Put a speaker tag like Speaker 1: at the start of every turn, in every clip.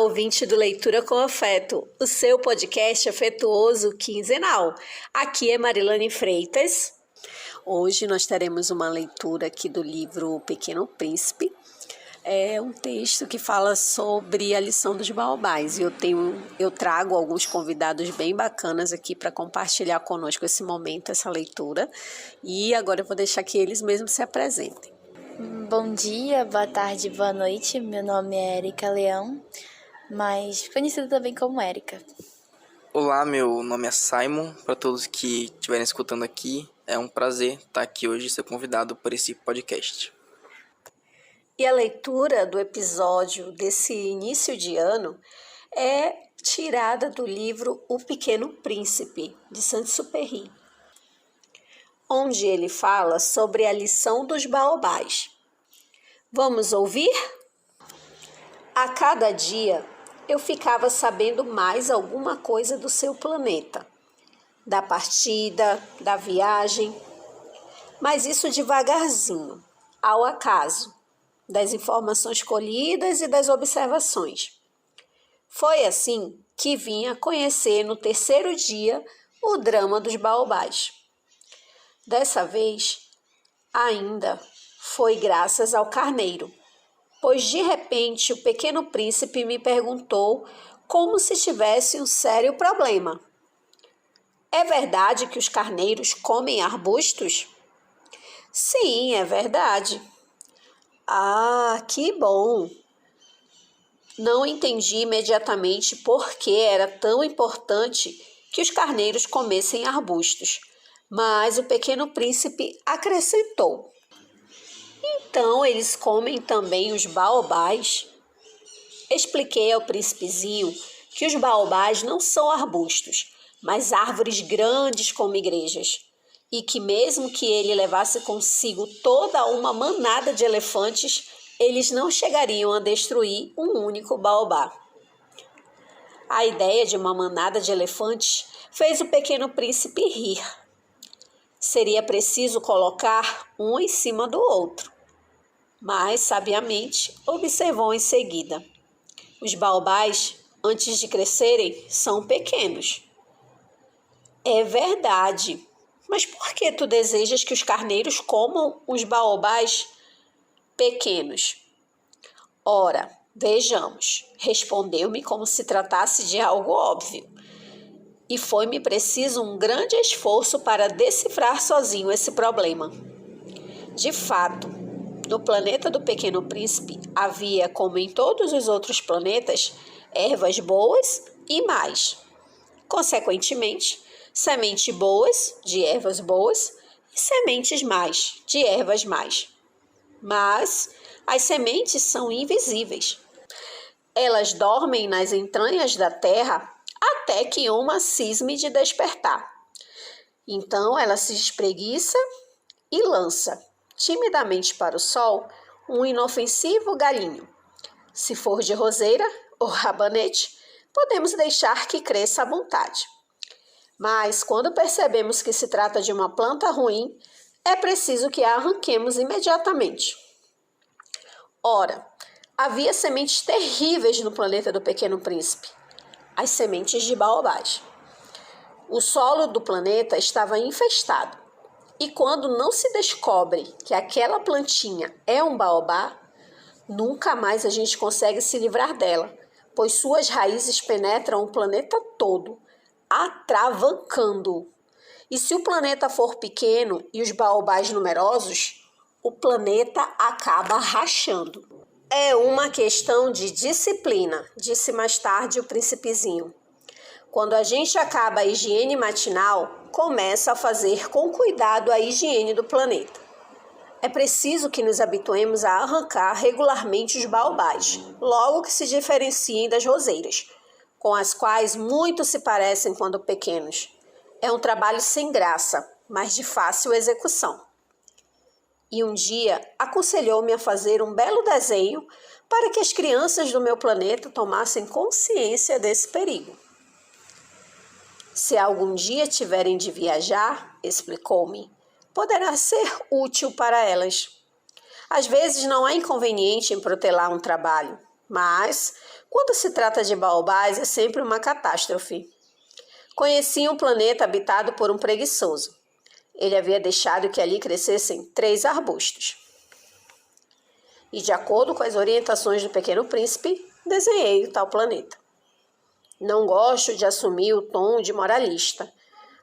Speaker 1: ouvinte do Leitura com Afeto, o seu podcast afetuoso quinzenal. Aqui é Marilane Freitas. Hoje nós teremos uma leitura aqui do livro O Pequeno Príncipe. É um texto que fala sobre a lição dos baobás e eu trago alguns convidados bem bacanas aqui para compartilhar conosco esse momento, essa leitura. E agora eu vou deixar que eles mesmos se apresentem.
Speaker 2: Bom dia, boa tarde, boa noite. Meu nome é Erika Leão, mas conhecida também como Erika.
Speaker 3: Olá, meu nome é Simon. Para todos que estiverem escutando aqui, é um prazer estar aqui hoje e ser convidado por esse podcast.
Speaker 1: E a leitura do episódio desse início de ano é tirada do livro O Pequeno Príncipe, de Saint-Exupéry, onde ele fala sobre a lição dos baobás. Vamos ouvir? A cada dia eu ficava sabendo mais alguma coisa do seu planeta, da partida, da viagem, mas isso devagarzinho, ao acaso, das informações colhidas e das observações. Foi assim que vim a conhecer no terceiro dia o drama dos baobás. Dessa vez, ainda foi graças ao carneiro, pois de repente o pequeno príncipe me perguntou como se tivesse um sério problema. É verdade que os carneiros comem arbustos? Sim, é verdade. Ah, que bom! Não entendi imediatamente por que era tão importante que os carneiros comessem arbustos. Mas o pequeno príncipe acrescentou: então eles comem também os baobás? Expliquei ao príncipezinho que os baobás não são arbustos, mas árvores grandes como igrejas, e que mesmo que ele levasse consigo toda uma manada de elefantes, eles não chegariam a destruir um único baobá. A ideia de uma manada de elefantes fez o pequeno príncipe rir. Seria preciso colocar um em cima do outro. Mas, sabiamente, observou em seguida: os baobás, antes de crescerem, são pequenos. É verdade, mas por que tu desejas que os carneiros comam os baobás pequenos? Ora, vejamos, respondeu-me como se tratasse de algo óbvio. E foi-me preciso um grande esforço para decifrar sozinho esse problema. De fato, no planeta do Pequeno Príncipe havia, como em todos os outros planetas, ervas boas e más. Consequentemente, sementes boas de ervas boas e sementes más de ervas más. Mas as sementes são invisíveis. Elas dormem nas entranhas da terra até que uma cisme de despertar. Então ela se espreguiça e lança, timidamente para o sol, um inofensivo galinho. Se for de roseira ou rabanete, podemos deixar que cresça à vontade. Mas quando percebemos que se trata de uma planta ruim, é preciso que a arranquemos imediatamente. Ora, havia sementes terríveis no planeta do Pequeno Príncipe, as sementes de baobás. O solo do planeta estava infestado, e quando não se descobre que aquela plantinha é um baobá, nunca mais a gente consegue se livrar dela, pois suas raízes penetram o planeta todo, atravancando-o. E se o planeta for pequeno e os baobás numerosos, o planeta acaba rachando. É uma questão de disciplina, disse mais tarde o príncipezinho. Quando a gente acaba a higiene matinal, começa a fazer com cuidado a higiene do planeta. É preciso que nos habituemos a arrancar regularmente os baobás, logo que se diferenciem das roseiras, com as quais muito se parecem quando pequenos. É um trabalho sem graça, mas de fácil execução. E um dia aconselhou-me a fazer um belo desenho para que as crianças do meu planeta tomassem consciência desse perigo. Se algum dia tiverem de viajar, explicou-me, poderá ser útil para elas. Às vezes não há inconveniente em protelar um trabalho. Mas, quando se trata de baobás, é sempre uma catástrofe. Conheci um planeta habitado por um preguiçoso. Ele havia deixado que ali crescessem 3 arbustos. E, de acordo com as orientações do Pequeno Príncipe, desenhei o tal planeta. Não gosto de assumir o tom de moralista,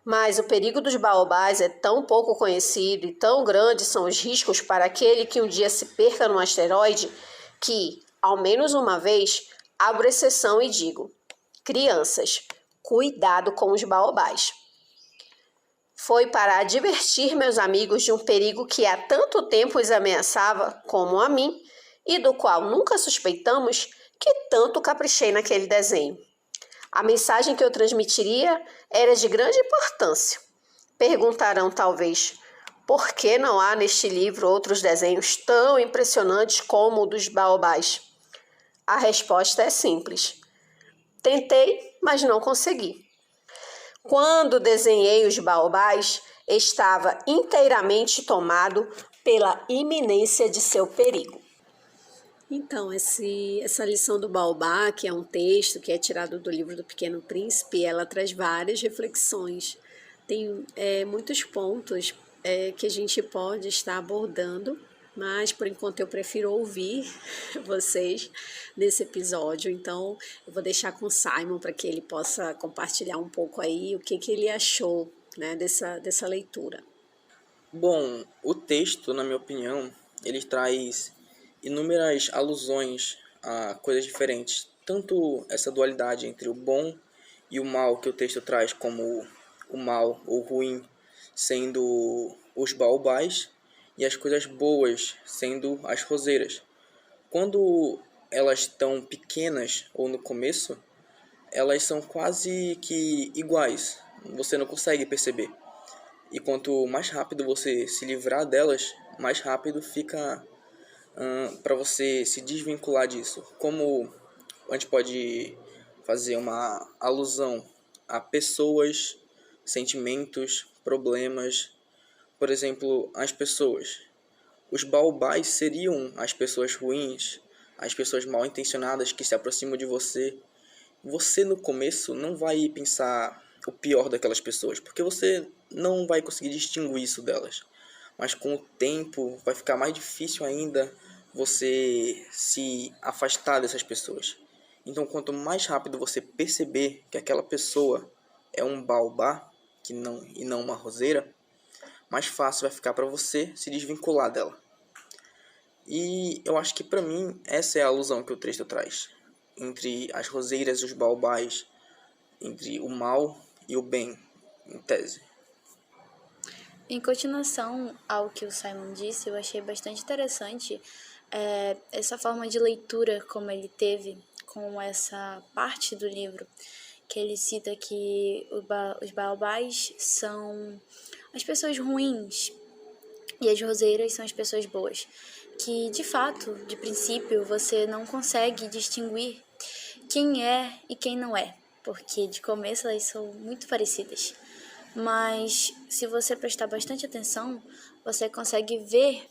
Speaker 1: mas o perigo dos baobás é tão pouco conhecido e tão grandes são os riscos para aquele que um dia se perca num asteroide que, ao menos uma vez, abro exceção e digo: crianças, cuidado com os baobás. Foi para advertir meus amigos de um perigo que há tanto tempo os ameaçava, como a mim, e do qual nunca suspeitamos, que tanto caprichei naquele desenho. A mensagem que eu transmitiria era de grande importância. Perguntarão, talvez, por que não há neste livro outros desenhos tão impressionantes como o dos baobás? A resposta é simples. Tentei, mas não consegui. Quando desenhei os baobás, estava inteiramente tomado pela iminência de seu perigo. Então, essa lição do baobá, que é um texto que é tirado do livro do Pequeno Príncipe, ela traz várias reflexões. Tem muitos pontos que a gente pode estar abordando, mas por enquanto eu prefiro ouvir vocês nesse episódio. Então, eu vou deixar com o Simon para que ele possa compartilhar um pouco aí o que ele achou, né, dessa leitura.
Speaker 3: Bom, o texto, na minha opinião, ele traz inúmeras alusões a coisas diferentes. Tanto essa dualidade entre o bom e o mal que o texto traz, como o mal ou ruim sendo os baobás e as coisas boas sendo as roseiras. Quando elas estão pequenas ou no começo, elas são quase que iguais. Você não consegue perceber. E quanto mais rápido você se livrar delas, mais rápido fica para você se desvincular disso. Como a gente pode fazer uma alusão a pessoas, sentimentos, problemas. Por exemplo, as pessoas. Os baobás seriam as pessoas ruins, as pessoas mal intencionadas que se aproximam de você. Você no começo não vai pensar o pior daquelas pessoas, porque você não vai conseguir distinguir isso delas. Mas com o tempo vai ficar mais difícil ainda você se afastar dessas pessoas. Então, quanto mais rápido você perceber que aquela pessoa é um baobá e não uma roseira, mais fácil vai ficar para você se desvincular dela. E eu acho que para mim essa é a alusão que o texto traz entre as roseiras e os baobás, entre o mal e o bem, em tese.
Speaker 2: Em continuação ao que o Simon disse, eu achei bastante interessante essa forma de leitura como ele teve com essa parte do livro, que ele cita que os baobás são as pessoas ruins e as roseiras são as pessoas boas, que de fato, de princípio, você não consegue distinguir quem é e quem não é, porque de começo elas são muito parecidas. Mas se você prestar bastante atenção, você consegue ver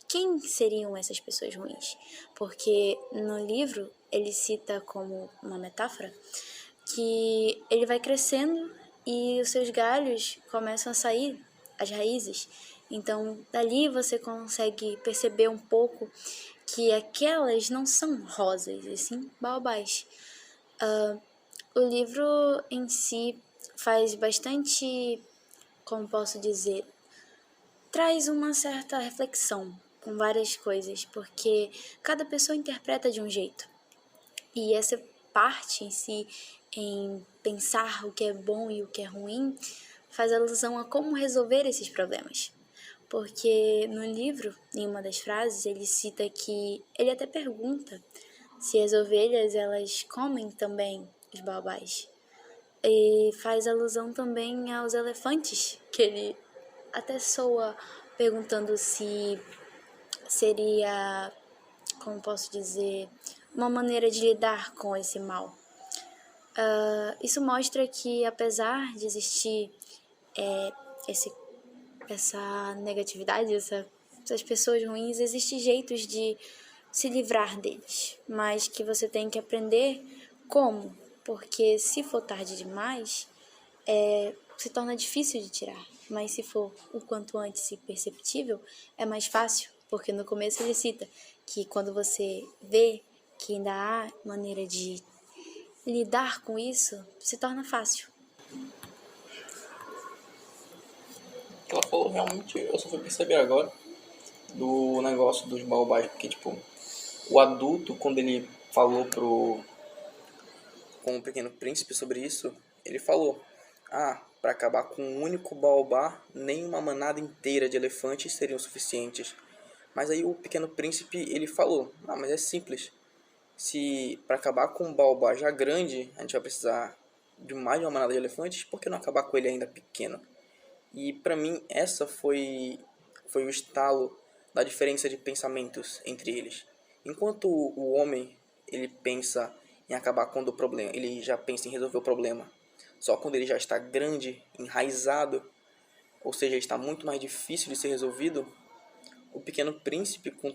Speaker 2: quem seriam essas pessoas ruins. Porque no livro ele cita como uma metáfora que ele vai crescendo e os seus galhos começam a sair, as raízes. Então dali você consegue perceber um pouco que aquelas não são rosas, e sim baobás. O livro em si faz bastante, como posso dizer, traz uma certa reflexão com várias coisas, porque cada pessoa interpreta de um jeito. E essa parte em si, em pensar o que é bom e o que é ruim, faz alusão a como resolver esses problemas. Porque no livro, em uma das frases, ele cita que, ele até pergunta se as ovelhas elas comem também os baobás. E faz alusão também aos elefantes, que ele até soa perguntando se seria, como posso dizer, uma maneira de lidar com esse mal. Isso mostra que, apesar de existir essa negatividade, essas pessoas ruins, existem jeitos de se livrar deles, mas que você tem que aprender como, porque se for tarde demais, se torna difícil de tirar, mas se for o quanto antes e perceptível, é mais fácil, porque no começo ele cita que quando você vê que ainda há maneira de lidar com isso, se torna fácil.
Speaker 3: O que ela falou realmente, eu só fui perceber agora do negócio dos baobás, porque tipo, o adulto, quando ele falou com o Pequeno Príncipe sobre isso, ele falou: para acabar com um único baobá, nem uma manada inteira de elefantes seriam suficientes. Mas aí o Pequeno Príncipe, ele falou: mas é simples. Se para acabar com um baobá já grande, a gente vai precisar de mais de uma manada de elefantes, por que não acabar com ele ainda pequeno? E para mim essa foi o estalo da diferença de pensamentos entre eles. Enquanto o homem, ele pensa em acabar com o problema, ele já pensa em resolver o problema só quando ele já está grande, enraizado, ou seja, está muito mais difícil de ser resolvido. O Pequeno Príncipe, com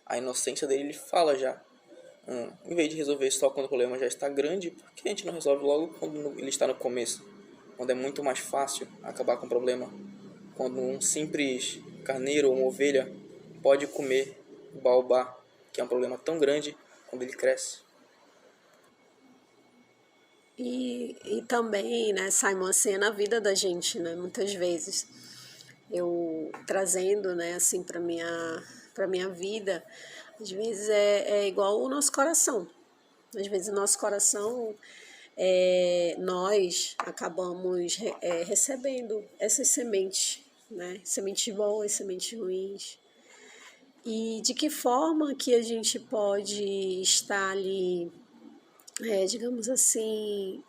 Speaker 3: a inocência dele, ele fala já, em vez de resolver só quando o problema já está grande, por que a gente não resolve logo quando ele está no começo, quando é muito mais fácil acabar com o problema, quando um simples carneiro ou uma ovelha pode comer o baobá, que é um problema tão grande, quando ele cresce.
Speaker 1: E também, né, Simon, assim, é na vida da gente, né, muitas vezes. Eu trazendo, né, assim, para minha vida, às vezes é igual o nosso coração. Às vezes o nosso coração, nós acabamos recebendo essas sementes, né, sementes boas, sementes ruins. E de que forma que a gente pode estar ali, digamos assim,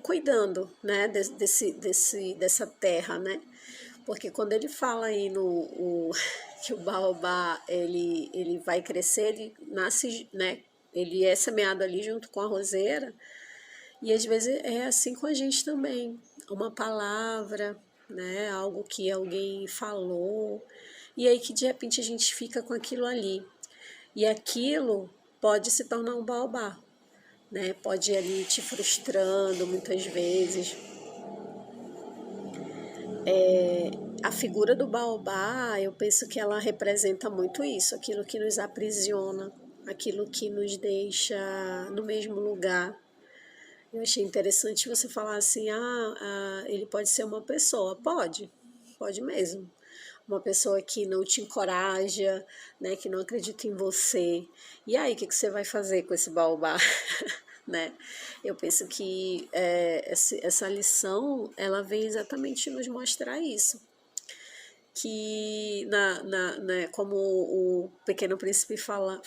Speaker 1: cuidando, né, dessa terra, né? Porque quando ele fala aí que o baobá ele vai crescer, ele nasce, né? Ele é semeado ali junto com a roseira, e às vezes é assim com a gente também. Uma palavra, né? Algo que alguém falou, e aí que de repente a gente fica com aquilo ali. E aquilo pode se tornar um baobá, né? Pode ir ali te frustrando muitas vezes. A figura do baobá, eu penso que ela representa muito isso, aquilo que nos aprisiona, aquilo que nos deixa no mesmo lugar. Eu achei interessante você falar assim, ele pode ser uma pessoa. Pode mesmo. Uma pessoa que não te encoraja, né, que não acredita em você. E aí, o que você vai fazer com esse baobá? Né? Eu penso que essa lição, ela vem exatamente nos mostrar isso. Que, né, como o Pequeno Príncipe fala,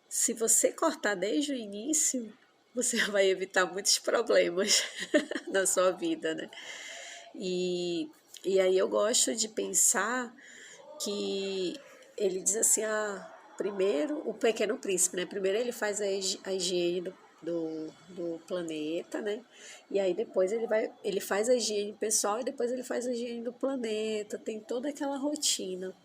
Speaker 1: se você cortar desde o início, você vai evitar muitos problemas na sua vida, né? E aí eu gosto de pensar que ele diz assim, primeiro o Pequeno Príncipe, né? Primeiro ele faz a higiene do planeta, né? E aí depois ele faz a higiene pessoal e depois ele faz a higiene do planeta, tem toda aquela rotina.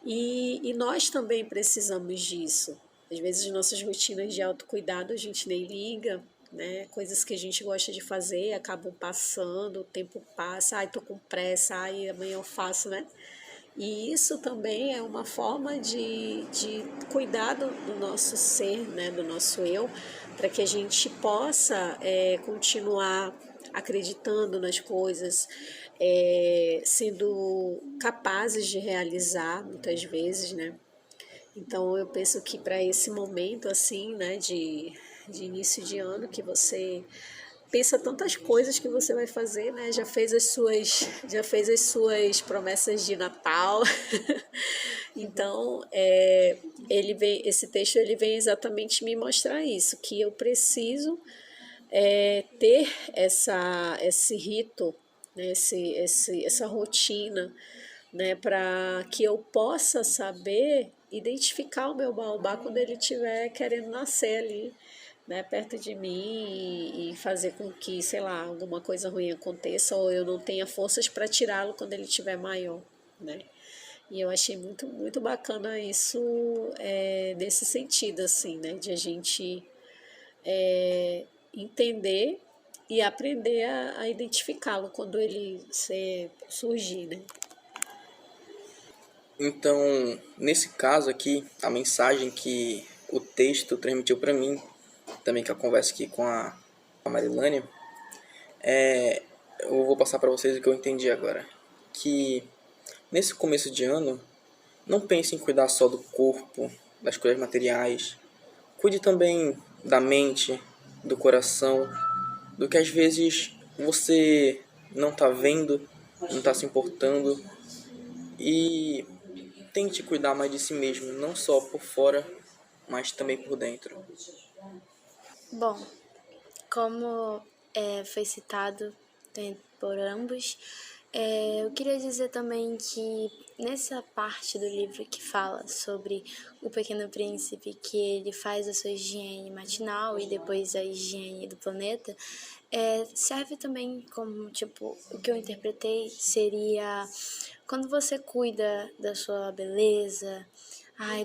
Speaker 1: E nós também precisamos disso. Às vezes nossas rotinas de autocuidado a gente nem liga, né? Coisas que a gente gosta de fazer acabam passando, o tempo passa, tô com pressa, amanhã eu faço, né? E isso também é uma forma de cuidar do nosso ser, né? Do nosso eu, para que a gente possa continuar acreditando nas coisas, sendo capazes de realizar muitas vezes, né? Então eu penso que para esse momento assim, né, de início de ano, que você pensa tantas coisas que você vai fazer, né? Já fez as suas promessas de Natal. Então, esse texto ele vem exatamente me mostrar isso, que eu preciso ter esse rito, né? Essa rotina, né? Para que eu possa saber identificar o meu baobá quando ele estiver querendo nascer ali, né, perto de mim e fazer com que, sei lá, alguma coisa ruim aconteça ou eu não tenha forças para tirá-lo quando ele estiver maior, né? E eu achei muito, muito bacana isso, nesse sentido, assim, né? De a gente entender e aprender a identificá-lo quando ele surgir, né?
Speaker 3: Então, nesse caso aqui, a mensagem que o texto transmitiu para mim, também que a conversa aqui com a Marilânia, eu vou passar para vocês o que eu entendi agora. Que nesse começo de ano, não pense em cuidar só do corpo, das coisas materiais. Cuide também da mente, do coração, do que às vezes você não está vendo, não está se importando. E tente cuidar mais de si mesmo, não só por fora, mas também por dentro.
Speaker 2: Bom, como foi citado por ambos, eu queria dizer também que nessa parte do livro que fala sobre o Pequeno Príncipe, que ele faz a sua higiene matinal e depois a higiene do planeta, serve também como, tipo, o que eu interpretei seria quando você cuida da sua beleza,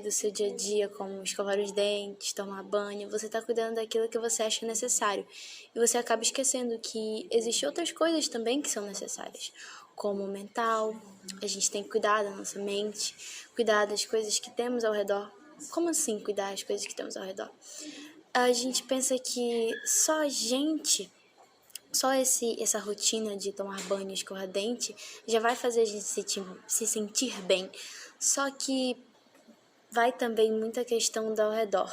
Speaker 2: do seu dia a dia, como escovar os dentes, tomar banho, você está cuidando daquilo que você acha necessário. E você acaba esquecendo que existem outras coisas também que são necessárias, como o mental, a gente tem que cuidar da nossa essa cuidar das coisas que temos ao redor. Como assim cuidar das coisas que temos ao redor? A gente pensa que só essa rotina de tomar banho e escovar dente já vai fazer a gente se sentir bem. Só que vai também muita questão do ao redor.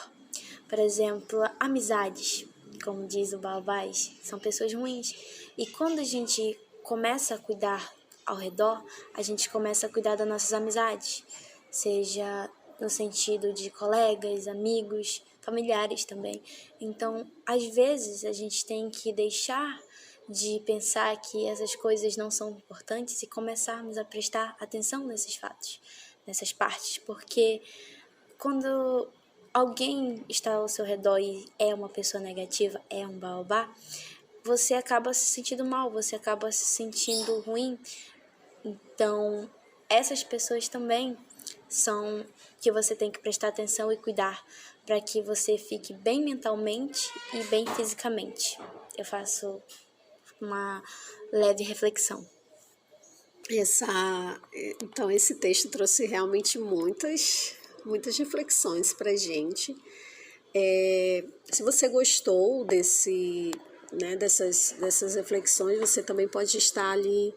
Speaker 2: Por exemplo, amizades, como diz o Balbás, são pessoas ruins. E quando a gente começa a cuidar ao redor, a gente começa a cuidar das nossas amizades, seja no sentido de colegas, amigos, familiares também. Então, às vezes, a gente tem que deixar de pensar que essas coisas não são importantes e começarmos a prestar atenção nesses fatos, nessas partes, porque quando alguém está ao seu redor e é uma pessoa negativa, é um baobá, você acaba se sentindo mal, você acaba se sentindo ruim. Então, essas pessoas também são que você tem que prestar atenção e cuidar para que você fique bem mentalmente e bem fisicamente. Eu faço uma leve reflexão.
Speaker 1: Então, esse texto trouxe realmente muitas reflexões para a gente. Se você gostou dessas reflexões, você também pode estar ali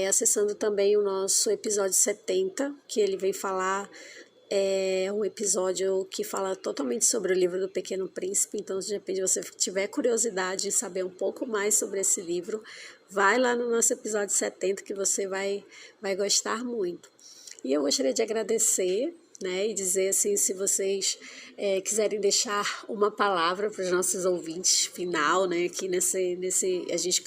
Speaker 1: acessando também o nosso episódio 70, que ele vem falar, um episódio que fala totalmente sobre o livro do Pequeno Príncipe. Então, de repente, você tiver curiosidade em saber um pouco mais sobre esse livro, vai lá no nosso episódio 70 que você vai gostar muito. E eu gostaria de agradecer, né, e dizer assim, se vocês quiserem deixar uma palavra para os nossos ouvintes final, né, aqui a gente